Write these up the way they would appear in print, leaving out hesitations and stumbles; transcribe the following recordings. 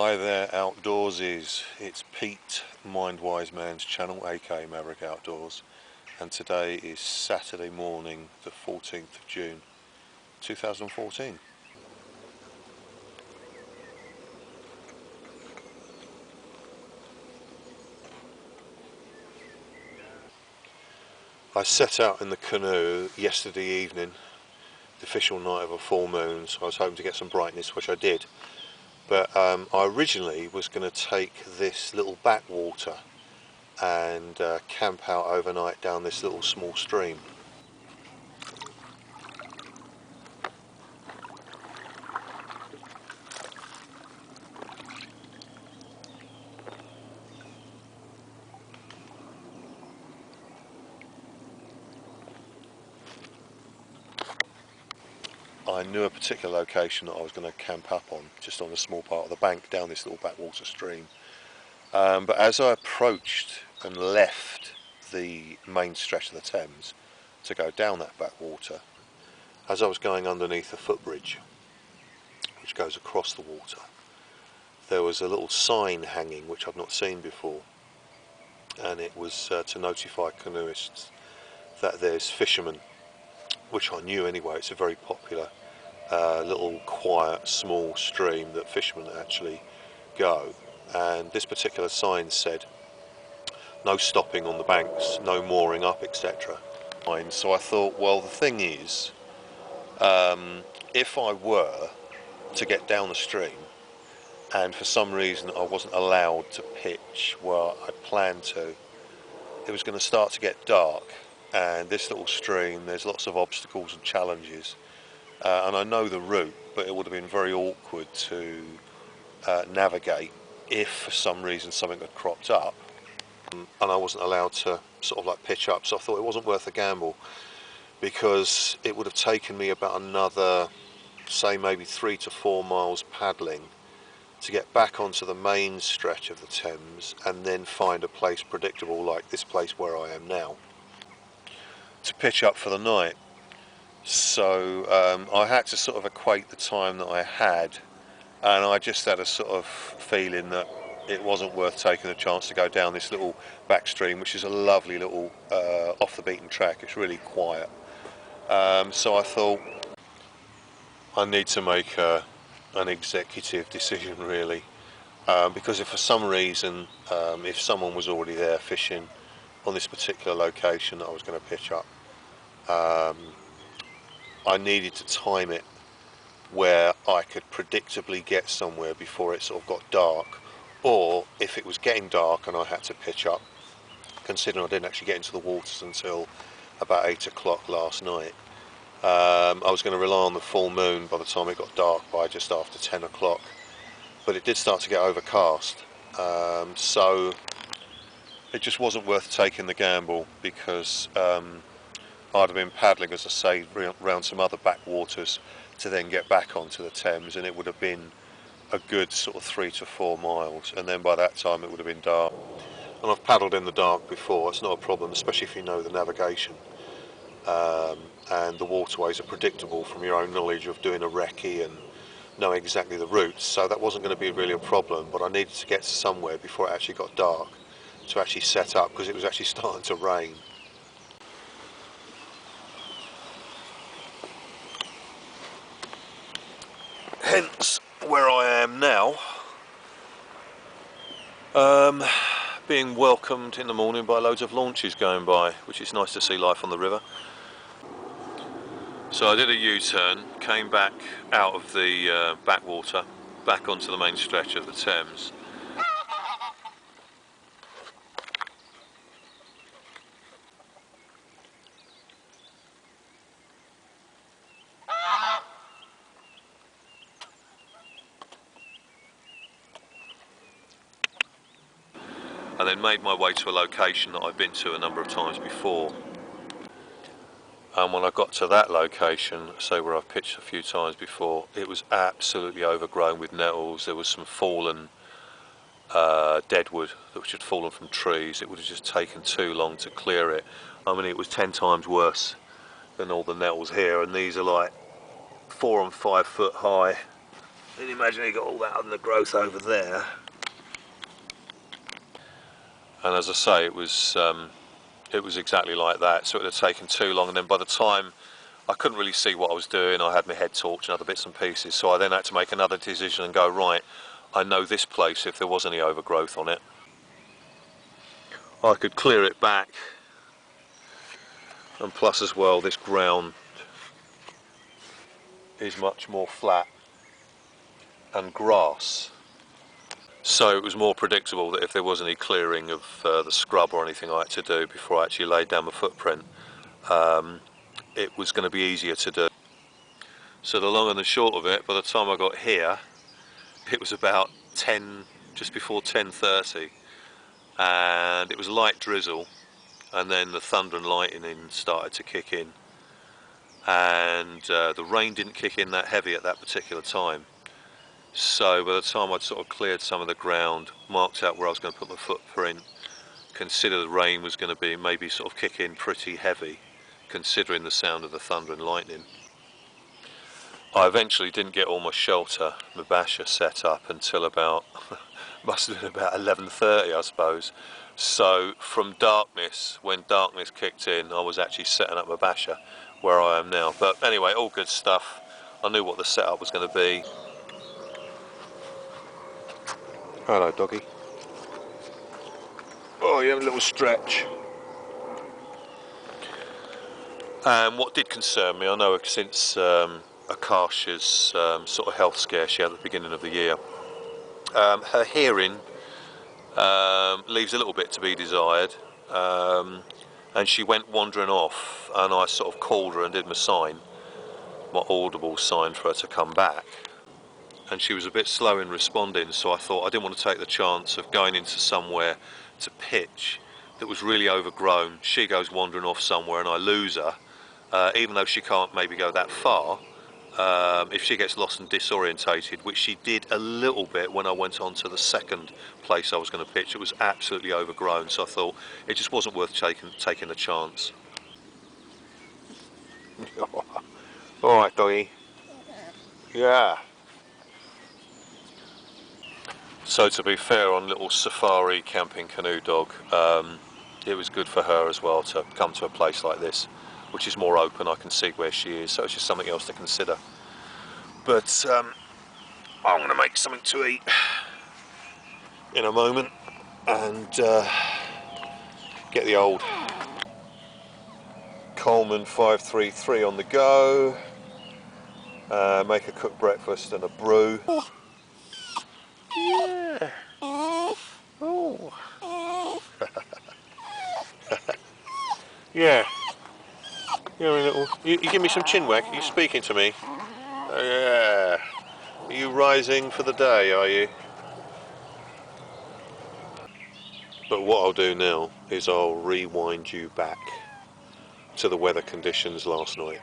Hi there outdoorsies, it's Pete, Mindwiseman's channel, aka Maverick Outdoors, and today is Saturday morning the 14th of June 2014. I set out in the canoe yesterday evening, the official night of a full moon, so I was hoping to get some brightness, which I did. But I originally was going to take this little backwater and camp out overnight down this little small stream. I knew a particular location that I was going to camp up on, just on a small part of the bank down this little backwater stream. But as I approached and left the main stretch of the Thames to go down that backwater, as I was going underneath the footbridge, which goes across the water, there was a little sign hanging which I've not seen before, and it was to notify canoeists that there's fishermen, which I knew anyway. It's a very popular little quiet small stream that fishermen actually go, and this particular sign said no stopping on the banks, no mooring up, etc. So I thought, well, the thing is, if I were to get down the stream and for some reason I wasn't allowed to pitch where I planned to, it was going to start to get dark, and this little stream, there's lots of obstacles and challenges, and I know the route, but it would have been very awkward to navigate if for some reason something had cropped up and I wasn't allowed to sort of like pitch up. So I thought it wasn't worth a gamble, because it would have taken me about another, say, maybe 3 to 4 miles paddling to get back onto the main stretch of the Thames and then find a place predictable like this place where I am now to pitch up for the night. So I had to sort of equate the time that I had, and I just had a sort of feeling that it wasn't worth taking a chance to go down this little back stream, which is a lovely little off the beaten track. It's really quiet. So I thought I need to make an executive decision, really, because if for some reason, if someone was already there fishing on this particular location that I was going to pitch up, I needed to time it where I could predictably get somewhere before it sort of got dark, or if it was getting dark and I had to pitch up, considering I didn't actually get into the waters until about 8 o'clock last night, I was going to rely on the full moon by the time it got dark by just after 10 o'clock, but it did start to get overcast, so it just wasn't worth taking the gamble, because I'd have been paddling, as I say, around some other backwaters to then get back onto the Thames, and it would have been a good sort of 3 to 4 miles, and then by that time it would have been dark. And I've paddled in the dark before, it's not a problem, especially if you know the navigation, and the waterways are predictable from your own knowledge of doing a recce and know exactly the routes, so that wasn't going to be really a problem. But I needed to get to somewhere before it actually got dark to actually set up, because it was actually starting to rain. Hence where I am now, being welcomed in the morning by loads of launches going by, which is nice to see life on the river. So I did a U-turn, came back out of the backwater, back onto the main stretch of the Thames. And then made my way to a location that I've been to a number of times before. And when I got to that location, say where I've pitched a few times before, it was absolutely overgrown with nettles. There was some fallen deadwood which had fallen from trees. It would have just taken too long to clear it. I mean, it was 10 times worse than all the nettles here, and these are like 4 and 5 foot high And imagine you got all that undergrowth over there. And as I say, it was exactly like that. So it had taken too long, and then by the time I couldn't really see what I was doing, I had my head torch and other bits and pieces. So I then had to make another decision and go, right, I know this place if there was any overgrowth on it, I could clear it back. And plus as well, this ground is much more flat and grass, so it was more predictable that if there was any clearing of the scrub or anything I had to do before I actually laid down my footprint, it was going to be easier to do. So the long and the short of it, by the time I got here, it was about 10, just before 10:30, and it was light drizzle, and then the thunder and lightning started to kick in, and the rain didn't kick in that heavy at that particular time. So by the time I'd sort of cleared some of the ground, marked out where I was going to put my footprint, consider the rain was going to be maybe sort of kick in pretty heavy, considering the sound of the thunder and lightning. I eventually didn't get all my shelter, my basher set up until about, must have been about 11:30 I suppose. So from darkness, when darkness kicked in, I was actually setting up my basher where I am now. But anyway, all good stuff. I knew what the setup was going to be. Hello, doggy. Oh, you have a little stretch. And what did concern me, I know since Akasha's sort of health scare she had at the beginning of the year, her hearing leaves a little bit to be desired, and she went wandering off, and I sort of called her and did my sign, my audible sign for her to come back. And she was a bit slow in responding, so I thought I didn't want to take the chance of going into somewhere to pitch that was really overgrown. She goes wandering off somewhere and I lose her, even though she can't maybe go that far. If she gets lost and disorientated, which she did a little bit when I went on to the second place I was going to pitch, it was absolutely overgrown, so I thought it just wasn't worth taking the chance. Alright, doggy. Yeah. So to be fair, on little safari camping canoe dog, it was good for her as well to come to a place like this, which is more open. I can see where she is, so it's just something else to consider. But I'm going to make something to eat in a moment and get the old Coleman 533 on the go, make a cooked breakfast and a brew. Yeah. Oh. Yeah. You're a little. You give me some chin wag. Are you speaking to me? Yeah. Are you rising for the day? Are you? But what I'll do now is I'll rewind you back to the weather conditions last night.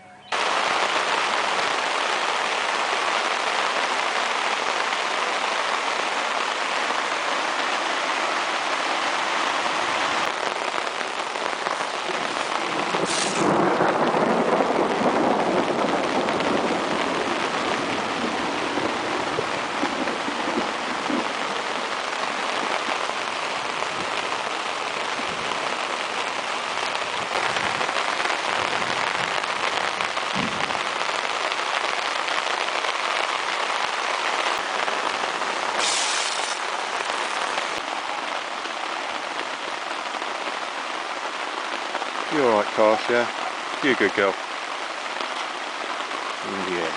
You alright, Cash, yeah? You a good girl? Yeah.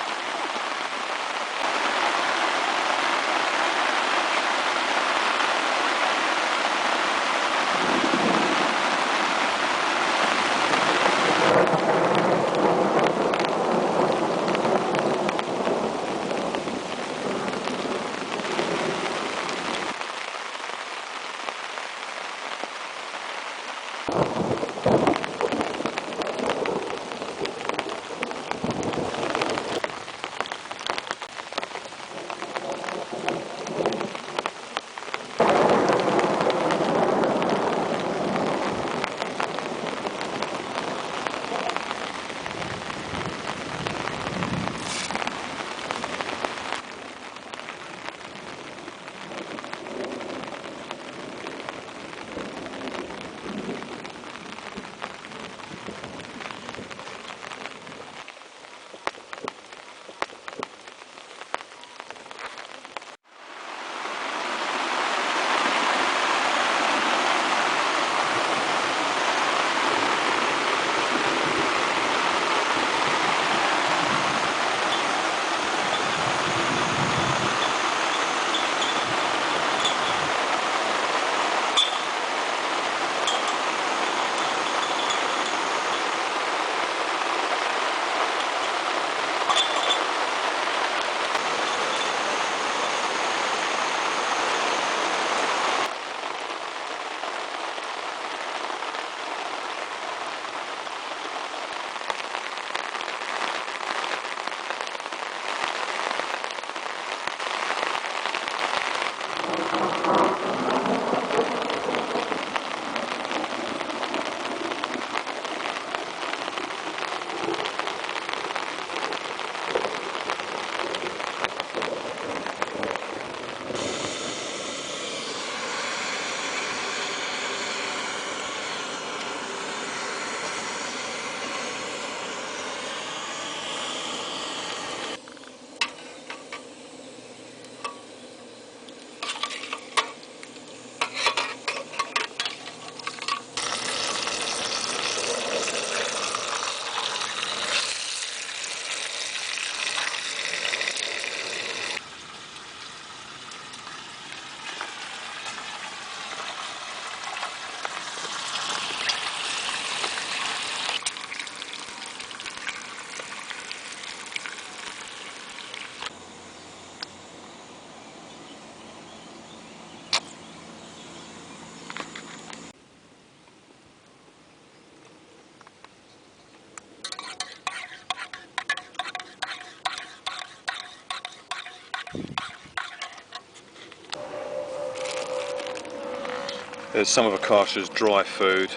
There's some of Akasha's dry food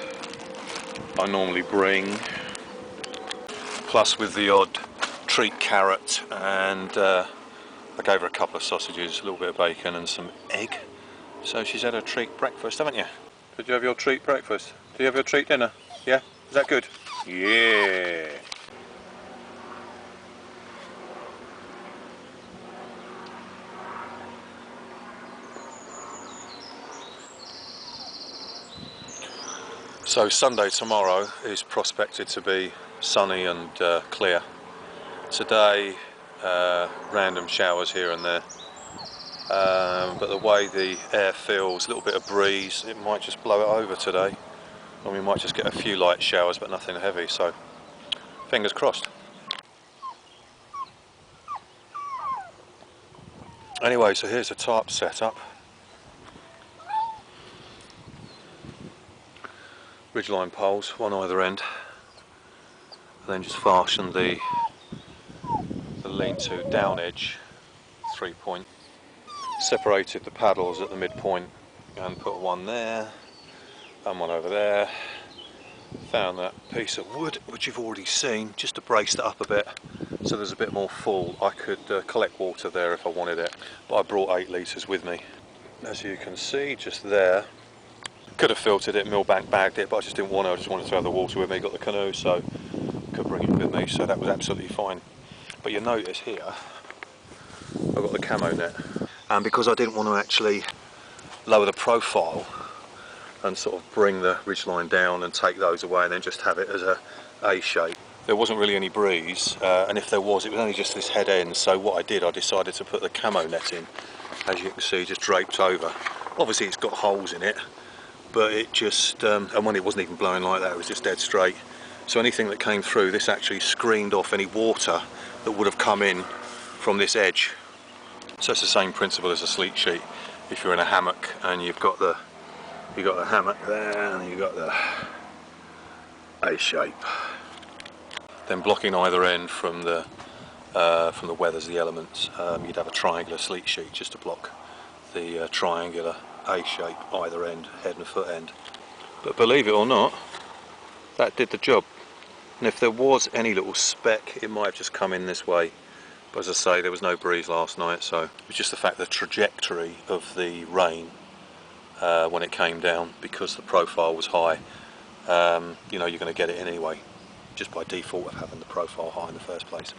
I normally bring, plus with the odd treat carrot, and I gave her a couple of sausages, a little bit of bacon and some egg. So she's had her treat breakfast, haven't you? Did you have your treat breakfast? Did you have your treat dinner? Yeah? Is that good? Yeah! So Sunday tomorrow is prospected to be sunny and clear. Today, random showers here and there. But the way the air feels, a little bit of breeze, it might just blow it over today. And we might just get a few light showers, but nothing heavy, so fingers crossed. Anyway, so here's a tarp setup. Ridgeline poles, one either end. And then just fasten the lean-to down edge, 3-point. Separated the paddles at the midpoint and put one there and one over there. Found that piece of wood, which you've already seen, just to brace that up a bit so there's a bit more fall. I could collect water there if I wanted it, but I brought 8 litres with me. As you can see, just there. Could have filtered it, millbank bagged it, but I just didn't want to. I just wanted to have the water with me. Got the canoe, so could bring it with me, so that was absolutely fine. But you notice here, I've got the camo net. And because I didn't want to actually lower the profile and sort of bring the ridgeline down and take those away and then just have it as a A shape, there wasn't really any breeze, and if there was, it was only just this head end. So what I did, I decided to put the camo net in, as you can see, just draped over. Obviously it's got holes in it, but it just, and when it wasn't even blowing like that, it was just dead straight. So anything that came through, this actually screened off any water that would have come in from this edge. So it's the same principle as a sleep sheet. If you're in a hammock and you've got the hammock there and you've got the A shape, then blocking either end from the weathers, the elements, you'd have a triangular sleep sheet just to block the triangular A shape either end, head and foot end. But believe it or not, that did the job. And if there was any little speck, it might have just come in this way. But as I say, there was no breeze last night, so it was just the fact the trajectory of the rain when it came down, because the profile was high, you know, you're going to get it in anyway, just by default of having the profile high in the first place.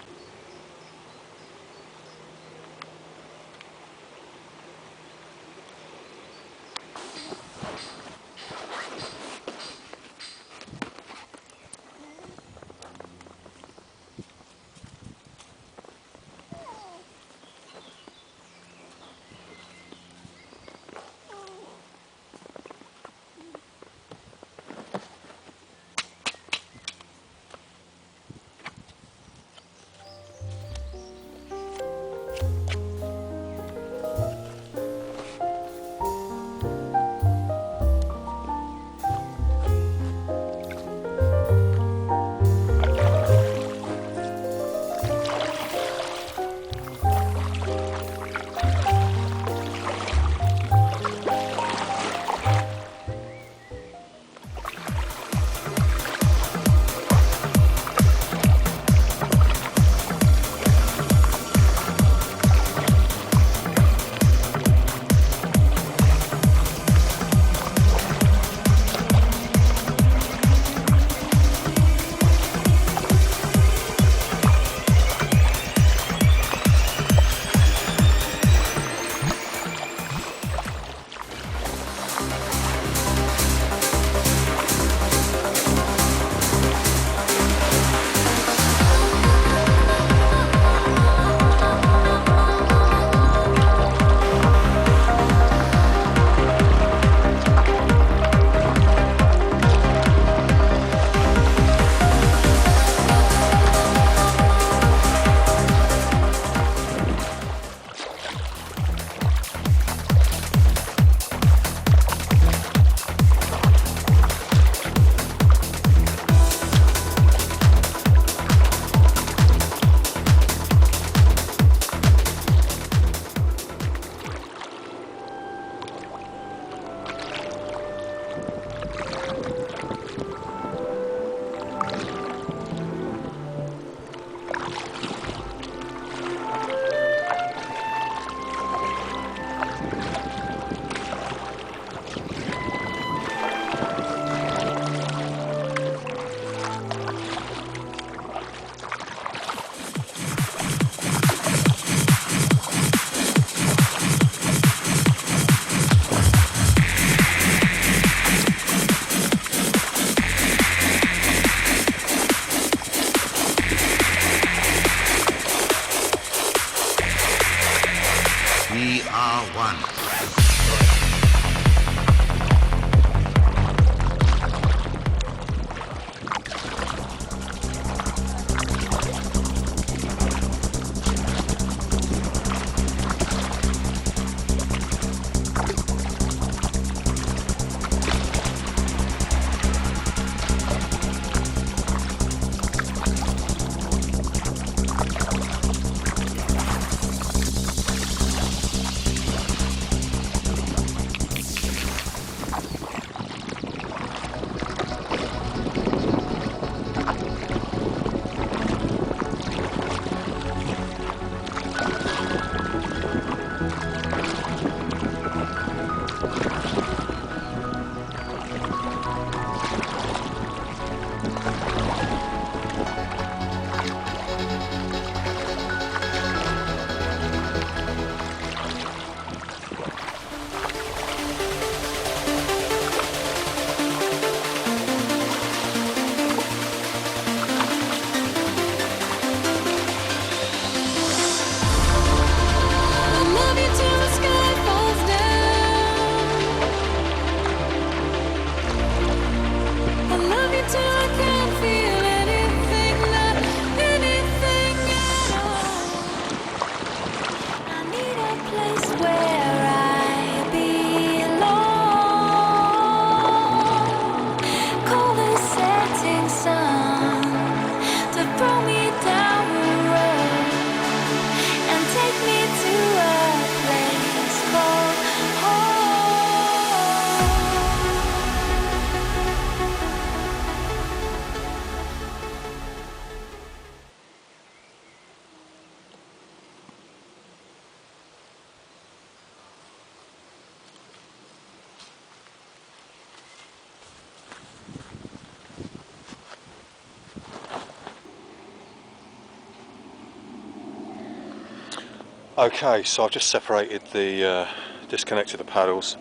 Okay, so I've just separated the, disconnected the paddles,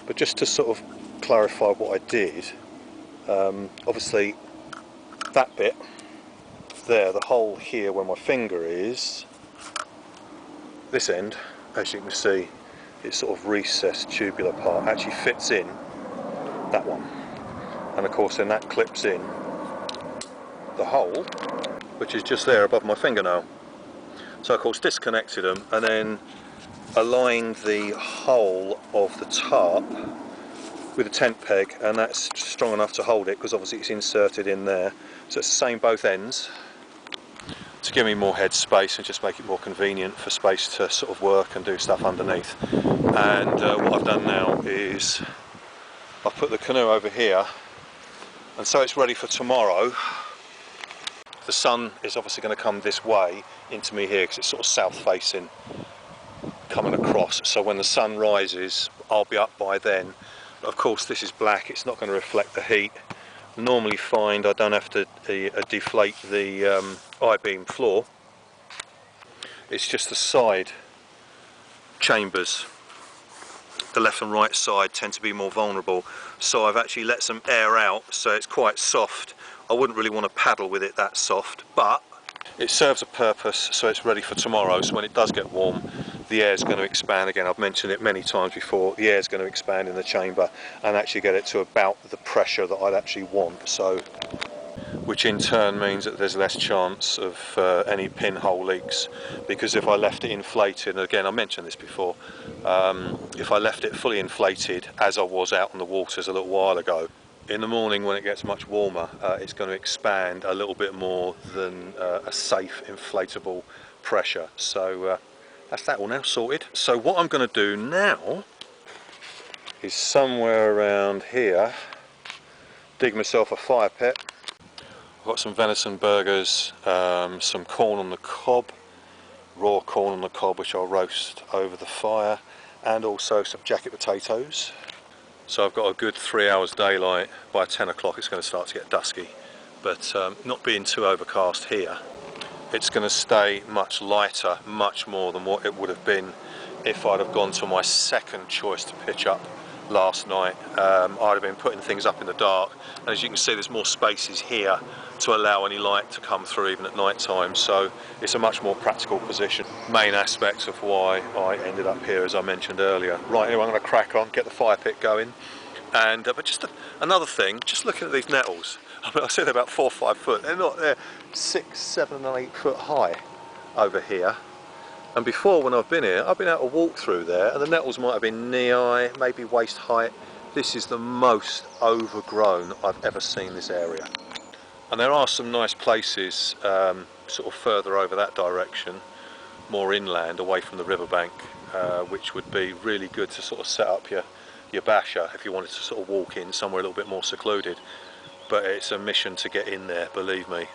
but just to sort of clarify what I did, obviously that bit there, the hole here where my finger is, this end, as you can see, it's sort of recessed tubular part, actually fits in that one, and of course then that clips in the hole which is just there above my fingernail. So of course disconnected them and then aligned the hole of the tarp with a tent peg, and that's strong enough to hold it because obviously it's inserted in there, so it's the same both ends to give me more head space and just make it more convenient for space to sort of work and do stuff underneath. And what I've done now is I've put the canoe over here, and so it's ready for tomorrow. The sun is obviously going to come this way into me here because it's sort of south facing coming across, so when the sun rises I'll be up by then. But of course this is black, it's not going to reflect the heat. Normally find I don't have to deflate the I-beam floor, it's just the side chambers, the left and right side tend to be more vulnerable, so I've actually let some air out so it's quite soft. I wouldn't really want to paddle with it that soft, but it serves a purpose, so it's ready for tomorrow. So when it does get warm, the air is going to expand again. I've mentioned it many times before, the air is going to expand in the chamber and actually get it to about the pressure that I'd actually want, so which in turn means that there's less chance of any pinhole leaks, because if I left it inflated, and again I mentioned this before, if I left it fully inflated as I was out on the waters a little while ago, in the morning when it gets much warmer, it's going to expand a little bit more than a safe inflatable pressure. So that's that all now sorted. So what I'm going to do now is somewhere around here dig myself a fire pit. I've got some venison burgers, some corn on the cob, raw corn on the cob which I'll roast over the fire, and also some jacket potatoes. So I've got a good 3 hours daylight. By 10 o'clock it's going to start to get dusky, but not being too overcast here, it's going to stay much lighter, much more than what it would have been if I'd have gone to my second choice to pitch up last night. I'd have been putting things up in the dark, and as you can see there's more spaces here to allow any light to come through even at night time, so it's a much more practical position. Main aspects of why I ended up here, as I mentioned earlier. Right, anyway, I'm going to crack on, get the fire pit going, and but just another thing, just looking at these nettles, I mean, I said they're about 4 or 5 foot, they're 6, 7 and 8 foot high over here. And before, when I've been here, I've been able to walk through there and the nettles might have been knee-high, maybe waist height. This is the most overgrown I've ever seen this area. And there are some nice places sort of further over that direction, more inland, away from the riverbank, which would be really good to sort of set up your basher if you wanted to sort of walk in somewhere a little bit more secluded. But it's a mission to get in there, believe me.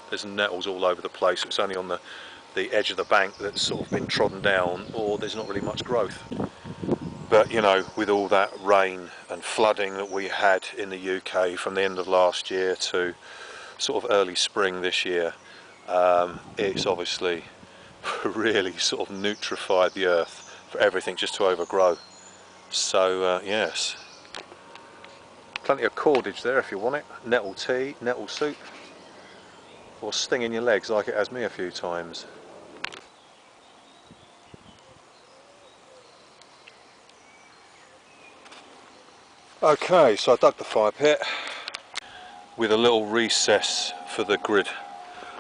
There's nettles all over the place. It's only on the edge of the bank that's sort of been trodden down, or there's not really much growth. But you know, with all that rain and flooding that we had in the UK from the end of last year to sort of early spring this year, it's obviously really sort of nutrified the earth for everything just to overgrow. So yes, plenty of cordage there if you want it. Nettle tea, nettle soup, or sting in your legs like it has me a few times. Okay, so I dug the fire pit with a little recess for the grid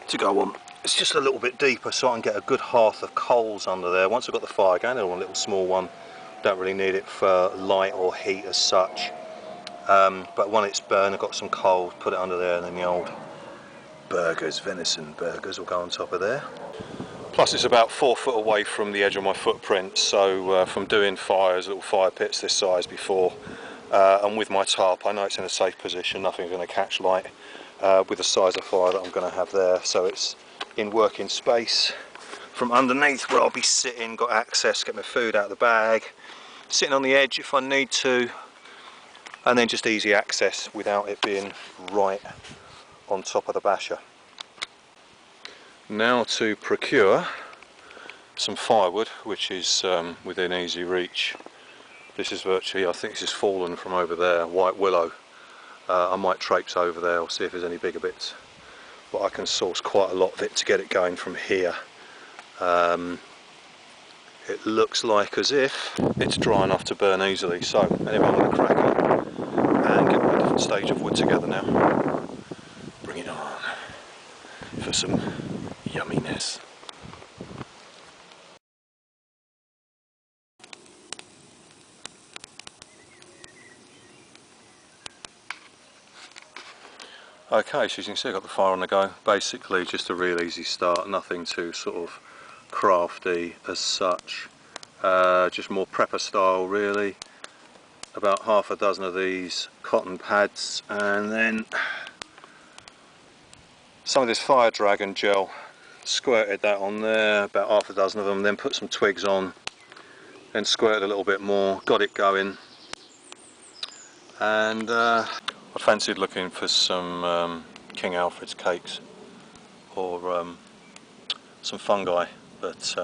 to go on. It's just a little bit deeper so I can get a good hearth of coals under there. Once I've got the fire going, I want a little small one. Don't really need it for light or heat as such. But when it's burned, I've got some coal, put it under there, and then the old burgers, venison burgers, will go on top of there. Plus it's about 4 foot away from the edge of my footprint, so from doing fires, little fire pits this size before, and with my tarp, I know it's in a safe position, nothing's going to catch light with the size of fire that I'm going to have there, so it's in working space. From underneath where I'll be sitting, got access, get my food out of the bag, sitting on the edge if I need to, and then just easy access without it being right on top of the basher. Now to procure some firewood, which is within easy reach. This is virtually, I think this is fallen from over there, white willow. I might traipse over there or see if there's any bigger bits, but I can source quite a lot of it to get it going from here. It looks like as if it's dry enough to burn easily, so anyway, I'm going to crack on and get my different stage of wood together now. Bring it on for some yumminess. Okay, so as you can see I've got the fire on the go. Basically just a real easy start, nothing too sort of crafty as such, just more prepper style really. About half a dozen of these cotton pads, and then some of this fire dragon gel, squirted that on there, about half a dozen of them, then put some twigs on, then squirted a little bit more, got it going, and I fancied looking for some King Alfred's cakes or some fungi, but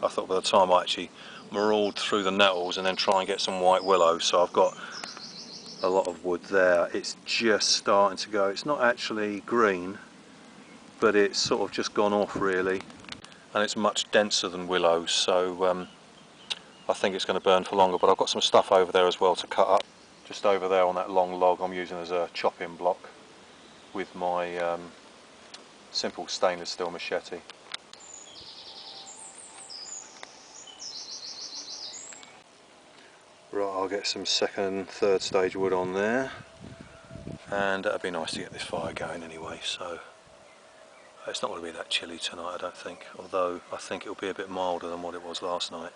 I thought by the time I actually marauded through the nettles and then try and get some white willow, so I've got a lot of wood there. It's just starting to go, it's not actually green, but it's sort of just gone off really, and it's much denser than willow, so I think it's going to burn for longer. But I've got some stuff over there as well to cut up, just over there on that long log I'm using as a chopping block with my simple stainless steel machete. Right, I'll get some second and third stage wood on there, and it'd be nice to get this fire going anyway, so it's not going to be that chilly tonight I don't think, although I think it'll be a bit milder than what it was last night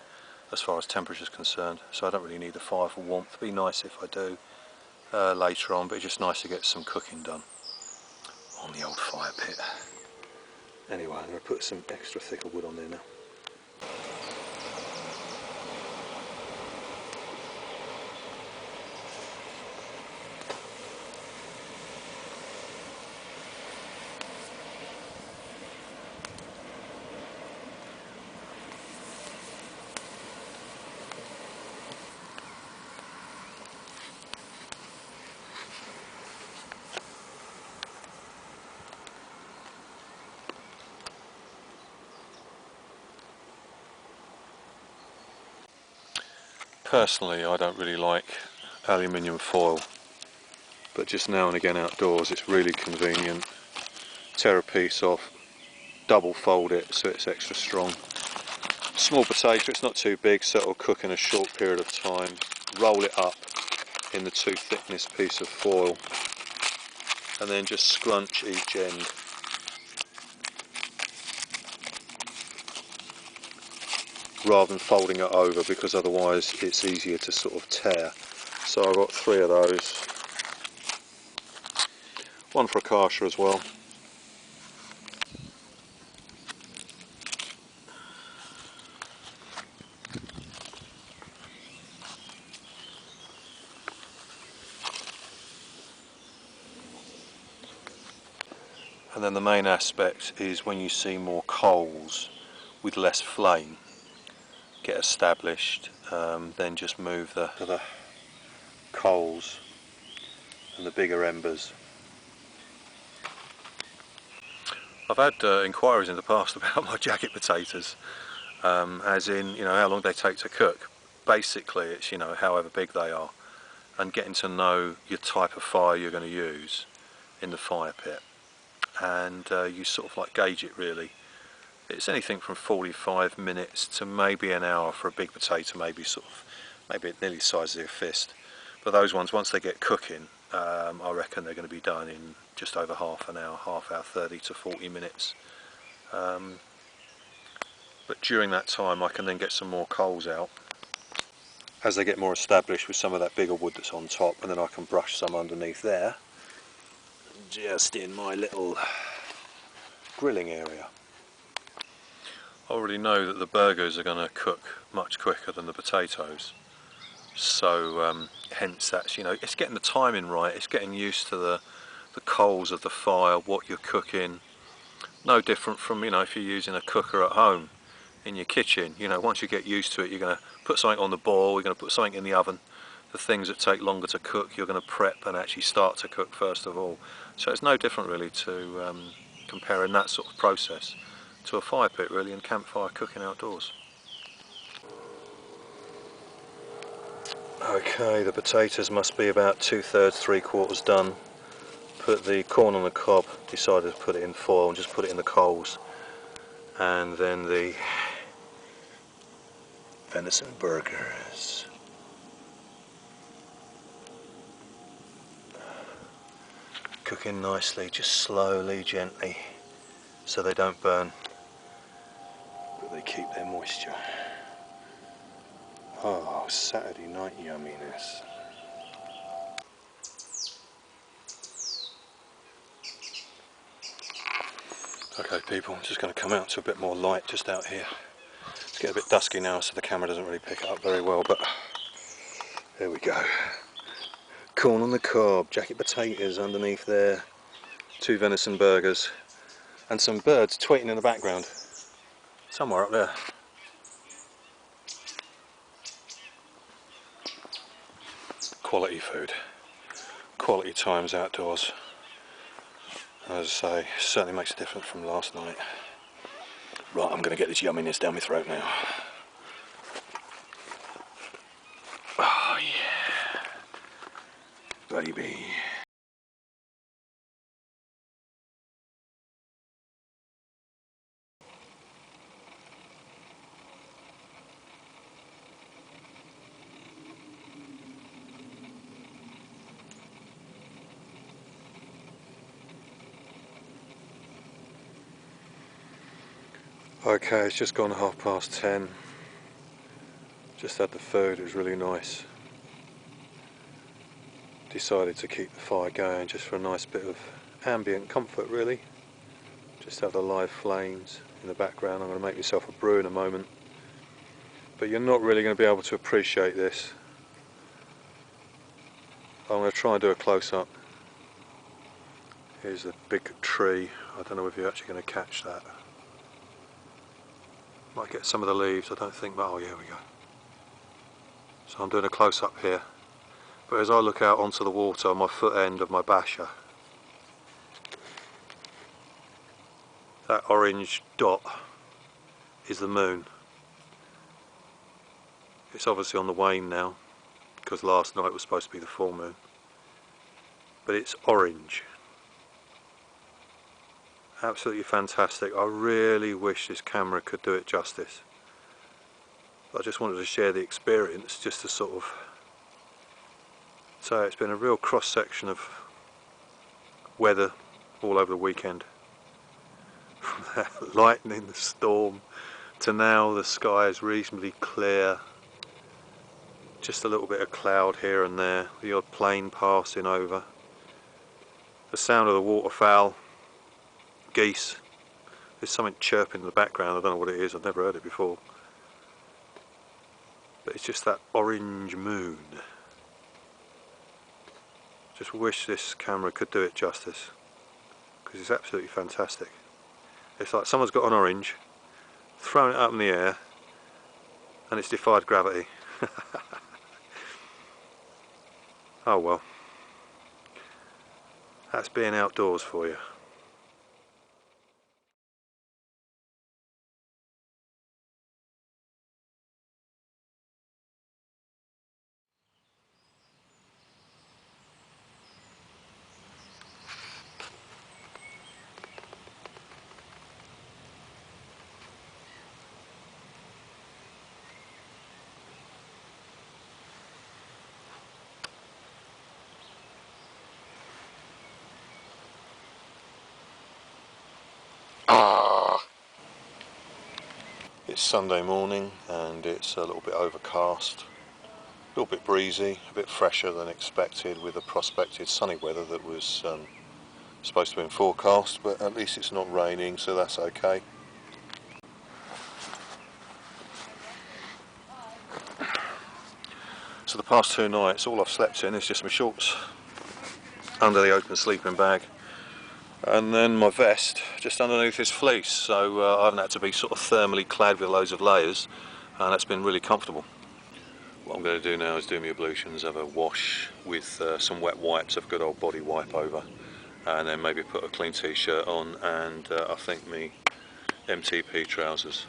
as far as temperature is concerned, so I don't really need the fire for warmth. It'd be nice if I do later on, but it's just nice to get some cooking done on the old fire pit. Anyway, I'm going to put some extra thicker wood on there now. Personally, I don't really like aluminium foil, but just now and again outdoors it's really convenient. Tear a piece off, double fold it so it's extra strong. Small potato, it's not too big, so it'll cook in a short period of time. Roll it up in the 2 thickness piece of foil, and then just scrunch each end. Rather than folding it over, because otherwise it's easier to sort of tear. So I've got 3 of those, one for a kasha as well. And then the main aspect is when you see more coals with less flame get established, then just move the coals and the bigger embers. I've had inquiries in the past about my jacket potatoes, as in, you know, how long they take to cook. Basically it's, you know, however big they are, and getting to know your type of fire you're going to use in the fire pit, and you sort of like gauge it really. It's anything from 45 minutes to maybe an hour for a big potato, maybe nearly the size of your fist. But those ones, once they get cooking, I reckon they're going to be done in just over half an hour, 30 to 40 minutes. But during that time I can then get some more coals out as they get more established with some of that bigger wood that's on top, and then I can brush some underneath there, just in my little grilling area. I already know that the burgers are going to cook much quicker than the potatoes, so hence that's, you know, it's getting the timing right, it's getting used to the coals of the fire, what you're cooking. No different from, you know, if you're using a cooker at home. in your kitchen. You know, once you get used to it, you're going to put something on the boil, you're going to put something in the oven. The things that take longer to cook, you're going to prep and actually start to cook first of all. So it's no different really to comparing that sort of process to a fire pit really, and campfire cooking outdoors. Okay, the potatoes must be about 2/3, 3/4 done. Put the corn on the cob, decided to put it in foil and just put it in the coals. And then the venison burgers. Cooking nicely, just slowly, gently, so they don't burn, but they keep their moisture. Oh, Saturday night yumminess. Okay people, I'm just going to come out to a bit more light just out here. It's getting a bit dusky now, so the camera doesn't really pick it up very well, but there we go. Corn on the cob, jacket potatoes underneath there, 2 venison burgers, and some birds tweeting in the background, somewhere up there. Quality food, quality times outdoors. As I say, certainly makes a difference from last night. Right, I'm going to get this yumminess down my throat now. Oh yeah, baby. Okay, it's just gone 10:30. Just had the food, it was really nice. Decided to keep the fire going just for a nice bit of ambient comfort really. Just have the live flames in the background. I'm going to make myself a brew in a moment. But you're not really going to be able to appreciate this. I'm going to try and do a close-up. Here's a big tree. I don't know if you're actually going to catch that. Might get some of the leaves, I don't think, but oh yeah, we go. So I'm doing a close-up here. But as I look out onto the water on my foot end of my basher, that orange dot is the moon. It's obviously on the wane now, because last night was supposed to be the full moon. But it's orange. Absolutely fantastic. I really wish this camera could do it justice. I just wanted to share the experience, just to sort of... So it's been a real cross-section of weather all over the weekend. From that lightning, the storm, to now the sky is reasonably clear. Just a little bit of cloud here and there, the odd plane passing over. The sound of the waterfowl, geese. There's something chirping in the background, I don't know what it is, I've never heard it before. But it's just that orange moon. Just wish this camera could do it justice, because it's absolutely fantastic. It's like someone's got an orange, thrown it up in the air, and it's defied gravity. Oh well, that's being outdoors for you. It's Sunday morning and it's a little bit overcast, a little bit breezy, a bit fresher than expected with the prospected sunny weather that was supposed to be in forecast, but at least it's not raining, so that's okay. So the past 2 nights all I've slept in is just my shorts under the open sleeping bag. And then my vest just underneath this fleece, so I haven't had to be sort of thermally clad with loads of layers, and that's been really comfortable. What I'm going to do now is do my ablutions, have a wash with some wet wipes, have a good old body wipe over, and then maybe put a clean t-shirt on, and I think me MTP trousers.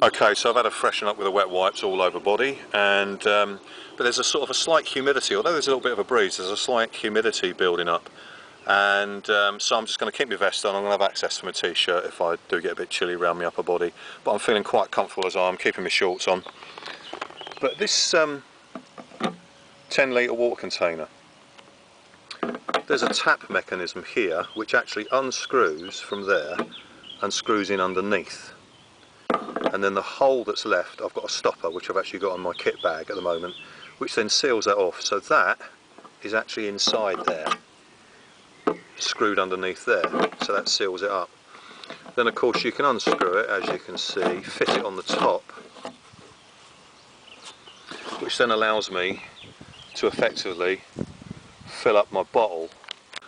Okay, so I've had a freshen up with the wet wipes all over body, and but there's a sort of a slight humidity, although there's a little bit of a breeze, there's a slight humidity building up, and so I'm just going to keep my vest on. I'm going to have access to my t-shirt if I do get a bit chilly around my upper body, but I'm feeling quite comfortable as I'm keeping my shorts on. But this 10 litre water container, there's a tap mechanism here which actually unscrews from there and screws in underneath. And then the hole that's left, I've got a stopper which I've actually got on my kit bag at the moment, which then seals that off. So that is actually inside there, screwed underneath there, so that seals it up. Then of course you can unscrew it, as you can see, fit it on the top, which then allows me to effectively fill up my bottle.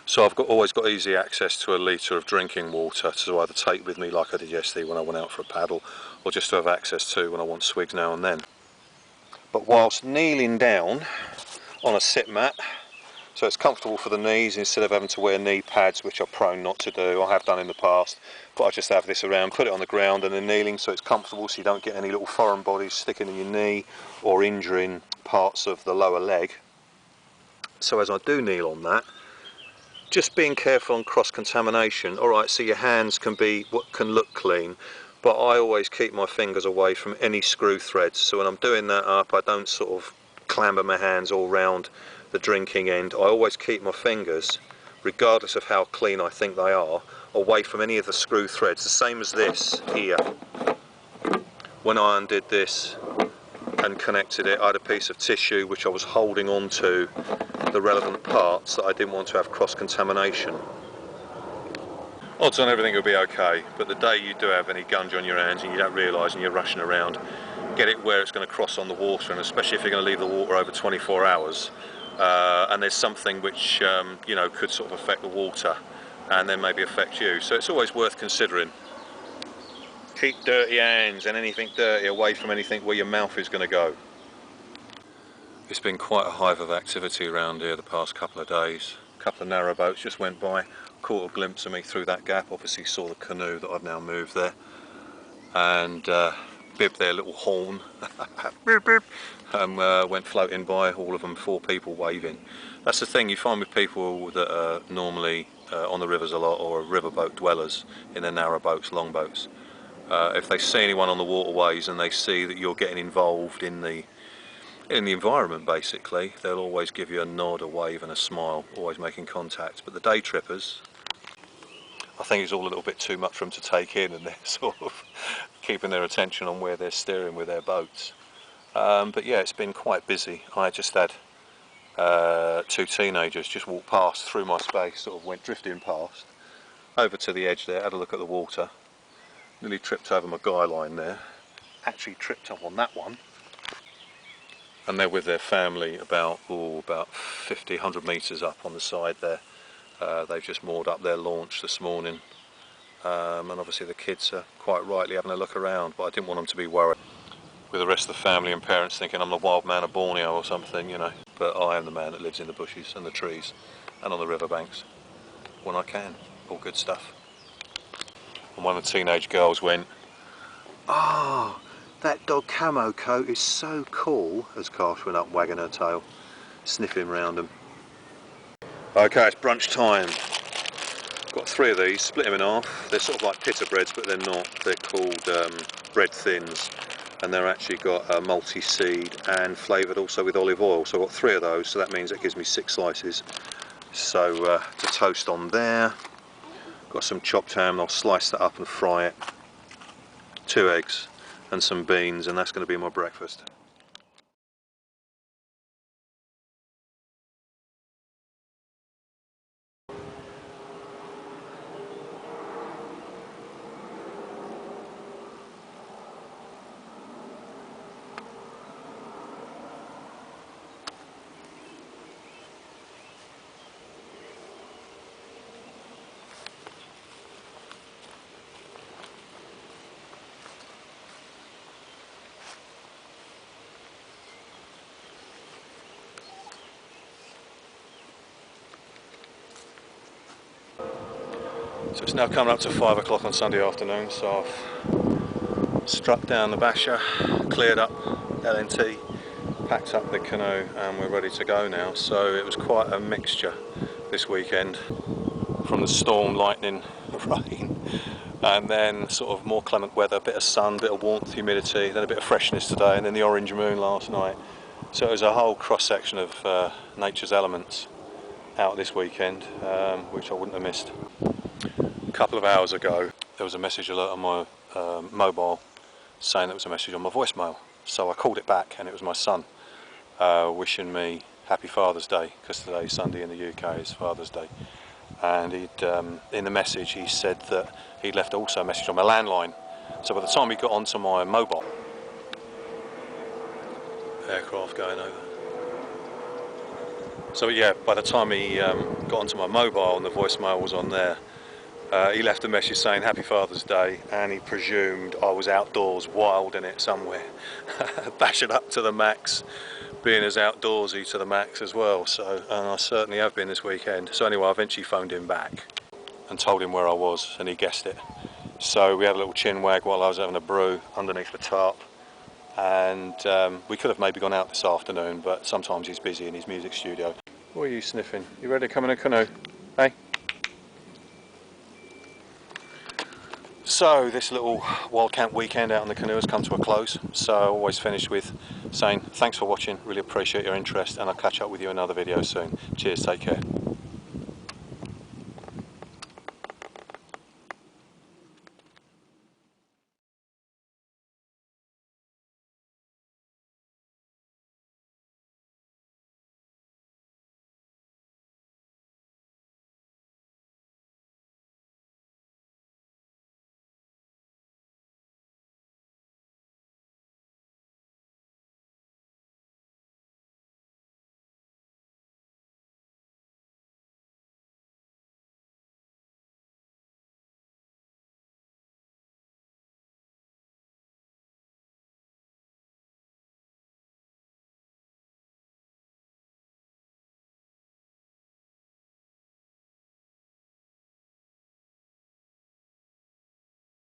So I've always got easy access to a litre of drinking water to either take with me like I did yesterday when I went out for a paddle, or just to have access to when I want swigs now and then. But whilst kneeling down on a sit mat, so it's comfortable for the knees instead of having to wear knee pads, which I'm prone not to do. I have done in the past, but I just have this around, put it on the ground and then kneeling so it's comfortable, so you don't get any little foreign bodies sticking in your knee or injuring parts of the lower leg. So as I do kneel on that, just being careful on cross-contamination. Alright, so your hands can look clean, but I always keep my fingers away from any screw threads, so when I'm doing that up I don't sort of clamber my hands all round the drinking end. I always keep my fingers, regardless of how clean I think they are, away from any of the screw threads, the same as this here. When I undid this and connected it, I had a piece of tissue which I was holding on to the relevant parts that I didn't want to have cross-contamination. Odds on everything will be okay, but the day you do have any gunge on your hands and you don't realise and you're rushing around, get it where it's going to cross on the water, and especially if you're going to leave the water over 24 hours and there's something which you know, could sort of affect the water and then maybe affect you. So it's always worth considering. Keep dirty hands and anything dirty away from anything where your mouth is going to go. It's been quite a hive of activity around here the past couple of days. A couple of narrow boats just went by, caught a glimpse of me through that gap, obviously saw the canoe that I've now moved there, and bibbed their little horn, beep, beep, and went floating by, all of them, 4 people waving. That's the thing you find with people that are normally on the rivers a lot, or are riverboat dwellers in their narrow boats, long boats. If they see anyone on the waterways and they see that you're getting involved in the environment, basically, they'll always give you a nod, a wave and a smile, always making contact. But the day trippers, I think it's all a little bit too much for them to take in, and they're sort of keeping their attention on where they're steering with their boats. But yeah, it's been quite busy. I just had 2 teenagers just walk past through my space, sort of went drifting past, over to the edge there, had a look at the water, nearly tripped over my guy line there, actually tripped up on that one. And they're with their family about 50, 100 metres up on the side there. They've just moored up their launch this morning, and obviously the kids are quite rightly having a look around, but I didn't want them to be worried with the rest of the family and parents thinking I'm the wild man of Borneo or something, you know. But I am the man that lives in the bushes and the trees and on the riverbanks when I can. All good stuff. And one of the teenage girls went, "Oh, that dog camo coat is so cool," as Karsh went up wagging her tail, sniffing round them. Okay, it's brunch time. Got 3 of these, split them in half. They're sort of like pita breads, but they're not. They're called bread thins, and they're actually got multi-seed and flavoured also with olive oil. So I've got 3 of those, so that means it gives me 6 slices. So to toast on there. Got some chopped ham, I'll slice that up and fry it. 2 eggs and some beans, and that's going to be my breakfast. So it's now coming up to 5 o'clock on Sunday afternoon, so I've struck down the basher, cleared up LNT, packed up the canoe, and we're ready to go now. So it was quite a mixture this weekend, from the storm, lightning, rain, and then sort of more clement weather, a bit of sun, a bit of warmth, humidity, then a bit of freshness today, and then the orange moon last night. So it was a whole cross-section of nature's elements out this weekend, which I wouldn't have missed. A couple of hours ago there was a message alert on my mobile saying there was a message on my voicemail, so I called it back, and it was my son wishing me happy Father's Day, because today's Sunday in the UK is Father's Day. And in the message he said that he'd left also a message on my landline, so by the time he got onto my mobile, aircraft going over, so yeah, by the time he got onto my mobile and the voicemail was on there, he left a message saying happy Father's Day, and he presumed I was outdoors wilding it somewhere, bashing up to the max, being as outdoorsy to the max as well. So, and I certainly have been this weekend. So anyway, I eventually phoned him back and told him where I was, and he guessed it. So we had a little chin wag while I was having a brew underneath the tarp, and we could have maybe gone out this afternoon, but sometimes he's busy in his music studio. What are you sniffing? You ready to come in a canoe? Hey? So this little WILDCAMP weekend out on the canoe has come to a close, so I always finish with saying thanks for watching, really appreciate your interest, and I'll catch up with you in another video soon. Cheers, take care.